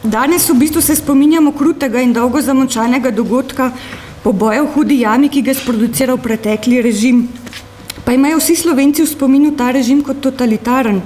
Danes v bistvu se spominjamo krutega in dolgo zamolčanega dogodka poboja v Hudi jami, ki ga je sproduciral pretekli režim. Pa imajo vsi Slovenci v spominu ta režim kot totalitaren.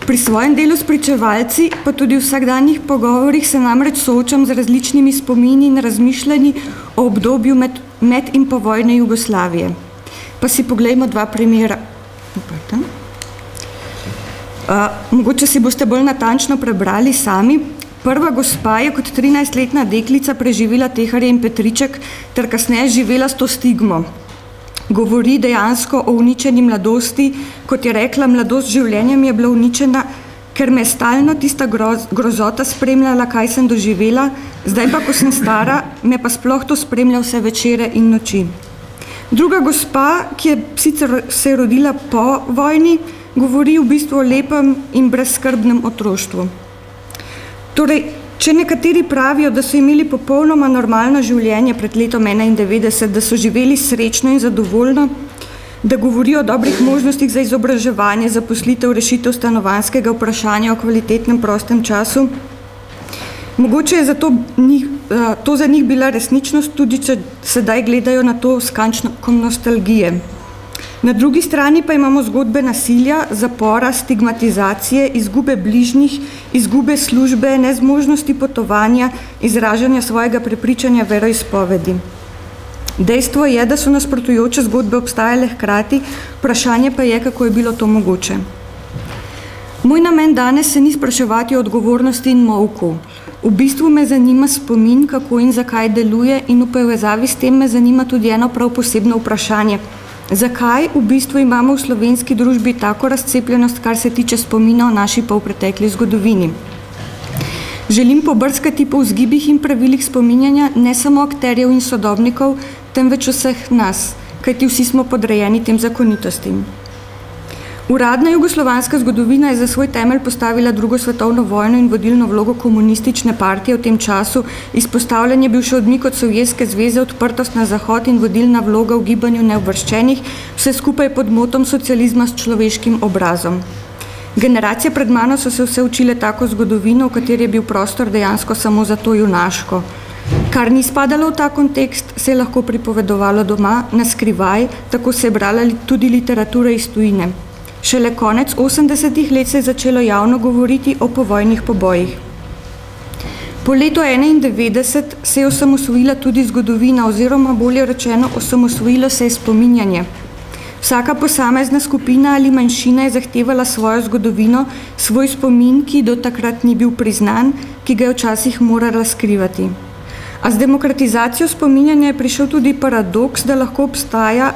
Pri svojem delu s pričevalci, pa tudi v vsakdanjih pogovorih se namreč soočam z različnimi spomini in razmišljanji o obdobju med in po vojne Jugoslavije. Pa si poglejmo dva primera. Mogoče si boste bolj natančno prebrali sami. Prva gospa je kot 13-letna deklica preživela teharje in Petriček ter kasneje živela s to stigmo. Govori dejansko o uničeni mladosti, kot je rekla, mladost življenjem je bila uničena, ker me je stalno tista grozota spremljala, kaj sem doživela, zdaj pa, ko sem stara, me pa sploh to spremlja vse večere in noči. Druga gospa, ki je sicer se rodila po vojni, govori v bistvu o lepem in brezskrbnem otroštvu. Torej, če nekateri pravijo, da so imeli popolnoma normalno življenje pred letom 1991, da so živeli srečno in zadovoljno, da govorijo o dobrih možnostih za izobraževanje, zaposlitev, rešitev stanovanjskega vprašanja o kvalitetnem prostem času, mogoče je to za njih bila resničnost, tudi če sedaj gledajo na to s kančkom nostalgije. Na drugi strani pa imamo zgodbe nasilja, zapora, stigmatizacije, izgube bližnjih, izgube službe, nezmožnosti potovanja, izražanja svojega prepričanja, veroizpovedi. Dejstvo je, da so nasprotujoče zgodbe obstajale hkrati, vprašanje pa je, kako je bilo to mogoče. Moj namen danes se ni spraševati o odgovornosti in molku. V bistvu me zanima spomin, kako in zakaj deluje, in v povezavi s tem me zanima tudi eno prav posebno vprašanje. Zakaj v bistvu imamo v slovenski družbi tako razcepljenost, kar se tiče spomina o naši polpretekli zgodovini? Želim pobrskati po vzgibih in pravilih spominjanja ne samo akterjev in sodobnikov, temveč vseh nas, kajti vsi smo podrejeni tem zakonitostim. Uradna jugoslovanska zgodovina je za svoj temelj postavila drugo svetovno vojno in vodilno vlogo komunistične partije v tem času, izpostavljen je bil še odmik od Sovjetske zveze, odprtost na Zahod in vodilna vloga v gibanju neuvrščenih, vse skupaj pod motom socializma s človeškim obrazom. Generacije pred mano so se vse učile tako zgodovino, v kateri je bil prostor dejansko samo za to junaško. Kar ni spadalo v ta kontekst, se je lahko pripovedovalo doma, na skrivaj, tako se je brala tudi literatura iz tujine. Šele konec 80-ih let se je začelo javno govoriti o povojnih pobojih. Po letu 1991 se je osamosvojila tudi zgodovina, oziroma bolje rečeno, osamosvojilo se je spominjanje. Vsaka posamezna skupina ali manjšina je zahtevala svojo zgodovino, svoj spomin, ki do takrat ni bil priznan, ki ga je včasih morala skrivati. A z demokratizacijo spominjanja je prišel tudi paradoks, da lahko obstaja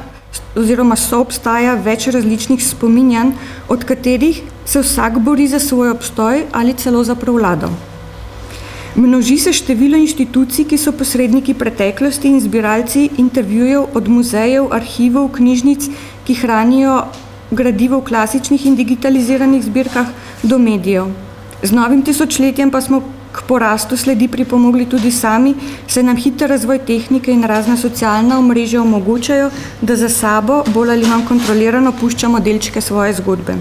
oziroma soobstaja več različnih spominjanj, od katerih se vsak bori za svoj obstoj ali celo za prevlado. Množi se število inštitucij, ki so posredniki preteklosti in zbiralci intervjujev od muzejev, arhivov, knjižnic, ki hranijo gradivo v klasičnih in digitaliziranih zbirkah, do medijev. Z novim tisočletjem pa smo k porastu sledi pripomogli tudi sami, saj nam hiter razvoj tehnike in razna socialna omrežja omogočajo, da za sabo bolj ali manj kontrolirano puščamo delčke svoje zgodbe.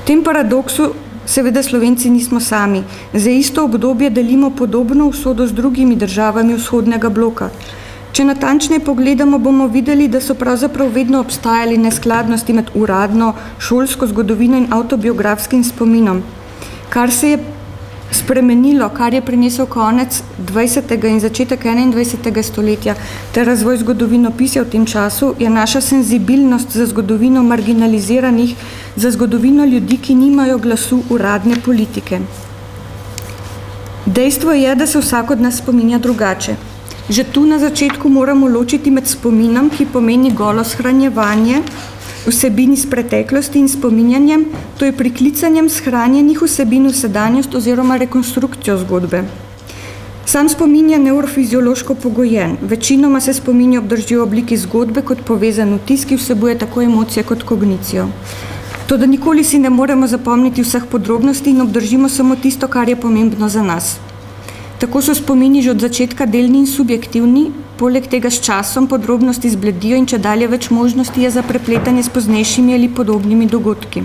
V tem paradoksu seveda Slovenci nismo sami. Za isto obdobje delimo podobno usodo z drugimi državami vzhodnega bloka. Če natančneje pogledamo, bomo videli, da so pravzaprav vedno obstajali neskladnosti med uradno, šolsko zgodovino in avtobiografskim spominom. Kar se je spremenilo, kar je prinesel konec 20. in začetek 21. stoletja ter razvoj zgodovinopisja v tem času, je naša senzibilnost za zgodovino marginaliziranih, za zgodovino ljudi, ki nimajo glasu uradne politike. Dejstvo je, da se vsak od nas spominja drugače. Že tu na začetku moramo ločiti med spominom, ki pomeni golo shranjevanje vsebin iz preteklosti, in spominjanjem, to je priklicanjem shranjenih vsebin v sedanjost oziroma rekonstrukcijo zgodbe. Sam spomin je neurofiziološko pogojen. Večinoma se spomini obdržijo v obliki zgodbe kot povezan vtis, ki vsebuje tako emocije kot kognicijo. Toda nikoli si ne moremo zapomniti vseh podrobnosti in obdržimo samo tisto, kar je pomembno za nas. Tako so spomini že od začetka delni in subjektivni, poleg tega s časom podrobnosti zbledijo in čedalje več možnosti je za prepletanje s poznejšimi ali podobnimi dogodki.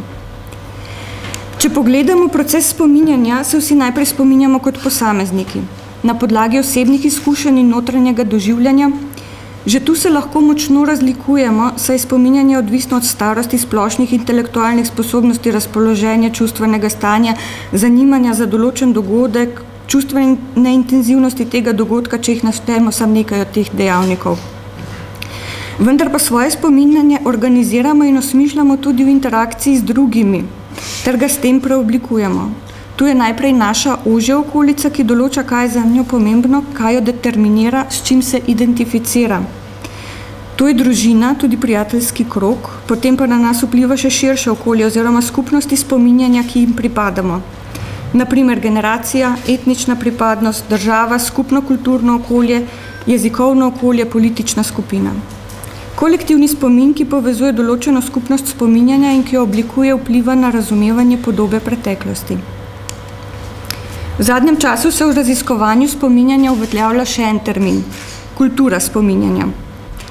Če pogledamo proces spominjanja, se vsi najprej spominjamo kot posamezniki, na podlagi osebnih izkušenj in notranjega doživljanja. Že tu se lahko močno razlikujemo, saj je spominjanje odvisno od starosti, splošnih intelektualnih sposobnosti, razpoloženja, čustvenega stanja, zanimanja za določen dogodek, čustvene intenzivnosti tega dogodka, če jih naštejemo samo nekaj od teh dejavnikov. Vendar pa svoje spominjanje organiziramo in osmišljamo tudi v interakciji z drugimi, ter ga s tem preoblikujemo. Tu je najprej naša ožja okolica, ki določa, kaj je za njo pomembno, kaj jo determinira, s čim se identificira. To je družina, tudi prijateljski krog, potem pa na nas vpliva še širše okolje oziroma skupnosti spominjanja, ki jim pripadamo. Naprimer generacija, etnična pripadnost, država, skupno kulturno okolje, jezikovno okolje, politična skupina. Kolektivni spomin, ki povezuje določeno skupnost spominjanja in ki jo oblikuje, vpliva na razumevanje podobe preteklosti. V zadnjem času se v raziskovanju spominjanja uveljavlja še en termin – kultura spominjanja.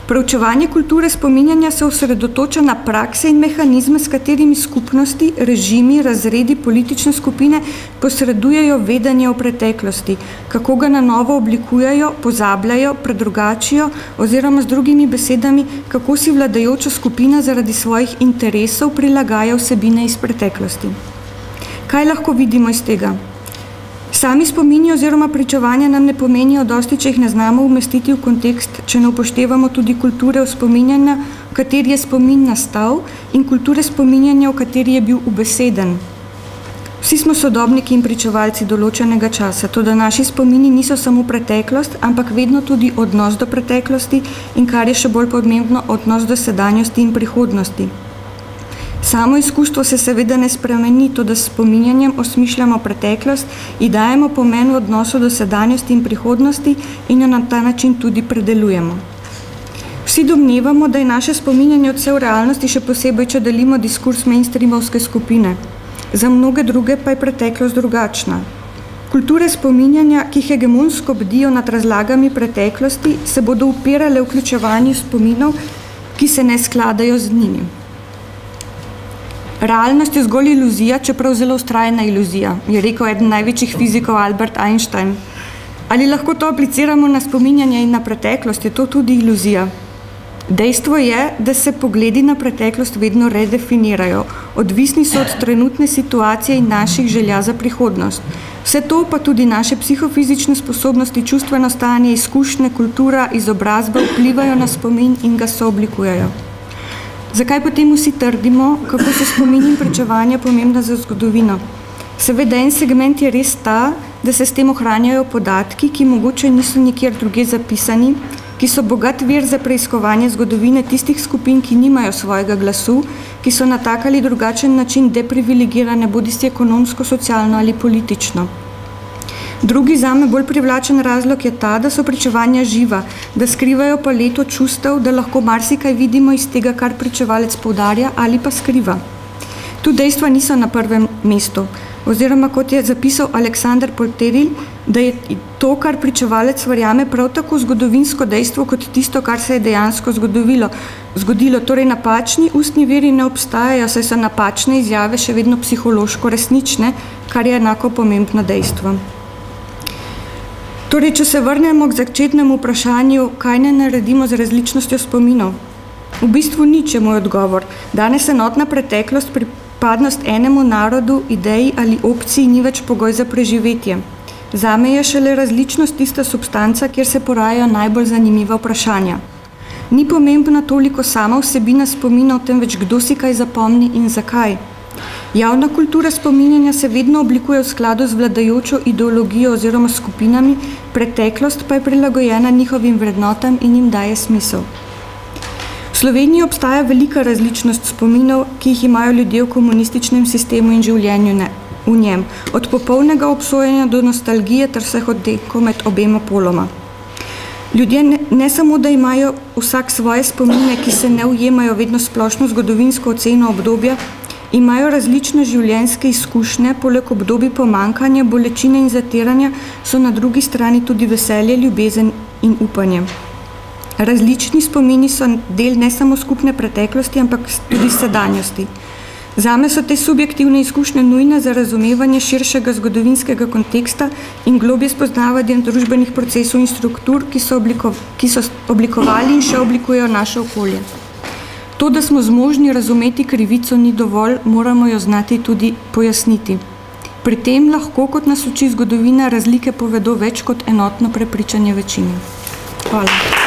Preučevanje kulture spominjanja se osredotoča na prakse in mehanizme, s katerimi skupnosti, režimi, razredi, politične skupine posredujejo vedenje o preteklosti, kako ga na novo oblikujejo, pozabljajo, predrugačijo oziroma z drugimi besedami, kako si vladajoča skupina zaradi svojih interesov prilagaja vsebine iz preteklosti. Kaj lahko vidimo iz tega? Sami spomini oziroma pričevanja nam ne pomenijo dosti, če jih ne znamo umestiti v kontekst, če ne upoštevamo tudi kulture spominjanja, v kateri je spomin nastal, in kulture spominjanja, v kateri je bil ubeseden. Vsi smo sodobniki in pričevalci določenega časa, toda naši spomini niso samo preteklost, ampak vedno tudi odnos do preteklosti in, kar je še bolj pomembno, odnos do sedanjosti in prihodnosti. Samo izkustvo se seveda ne spremeni, toda s spominjanjem osmišljamo preteklost in dajemo pomen v odnosu do sedanjosti in prihodnosti in jo na ta način tudi predelujemo. Vsi domnevamo, da je naše spominjanje odsev realnosti, še posebej, če delimo diskurs mainstreamovske skupine. Za mnoge druge pa je preteklost drugačna. Kulture spominjanja, ki hegemonsko bdijo nad razlagami preteklosti, se bodo upirale vključevanju spominov, ki se ne skladajo z njimi. Realnost je zgolj iluzija, čeprav zelo vztrajna iluzija, je rekel eden največjih fizikov Albert Einstein. Ali lahko to apliciramo na spominjanje in na preteklost? Je to tudi iluzija? Dejstvo je, da se pogledi na preteklost vedno redefinirajo. Odvisni so od trenutne situacije in naših želja za prihodnost. Vse to pa tudi naše psihofizične sposobnosti, čustveno stanje, izkušnje, kultura, izobrazba vplivajo na spomin in ga sooblikujejo. Zakaj potem vsi trdimo, kako so spomini in pričevanja pomembna za zgodovino? Seveda, en segment je res ta, da se s tem ohranjajo podatki, ki mogoče niso nikjer drugje zapisani, ki so bogat vir za preiskovanje zgodovine tistih skupin, ki nimajo svojega glasu, ki so na tak ali drugačen način deprivilegirane, bodisi ekonomsko, socialno ali politično. Drugi zame bolj privlačen razlog je ta, da so pričevanja živa, da skrivajo paleto čustev, da lahko marsikaj vidimo iz tega, kar pričevalec poudarja ali pa skriva. Tu dejstva niso na prvem mestu, oziroma kot je zapisal Aleksander Polteril, da je to, kar pričevalec verjame, prav tako zgodovinsko dejstvo kot tisto, kar se je dejansko zgodilo. Torej napačni ustni viri ne obstajajo, saj so napačne izjave še vedno psihološko resnične, kar je enako pomembno dejstvo. Torej, če se vrnemo k začetnemu vprašanju, kaj ne naredimo z različnostjo spominov? V bistvu nič je moj odgovor. Danes enotna preteklost, pripadnost enemu narodu, ideji ali opciji ni več pogoj za preživetje. Zame je šele različnost tista substanca, kjer se porajajo najbolj zanimiva vprašanja. Ni pomembna toliko sama vsebina spominov, temveč kdo si kaj zapomni in zakaj. Javna kultura spominjanja se vedno oblikuje v skladu z vladajočo ideologijo oziroma skupinami, preteklost pa je prilagojena njihovim vrednotam in jim daje smisel. V Sloveniji obstaja velika različnost spominov, ki jih imajo ljudje v komunističnem sistemu in življenju v njem, od popolnega obsojanja do nostalgije ter vseh odtenkov med obema poloma. Ljudje ne samo, da imajo vsak svoje spomine, ki se ne ujemajo vedno splošno zgodovinsko oceno obdobja, imajo različne življenjske izkušnje, poleg obdobij pomanjkanja, bolečine in zatiranja so na drugi strani tudi veselje, ljubezen in upanje. Različni spomini so del ne samo skupne preteklosti, ampak tudi sedanjosti. Zame so te subjektivne izkušnje nujne za razumevanje širšega zgodovinskega konteksta in globje spoznavanja družbenih procesov in struktur, ki so oblikovali in še oblikujejo naše okolje. To, da smo zmožni razumeti krivico, ni dovolj, moramo jo znati tudi pojasniti. Pri tem lahko, kot nas uči zgodovina, razlike povedo več kot enotno prepričanje večine. Hvala.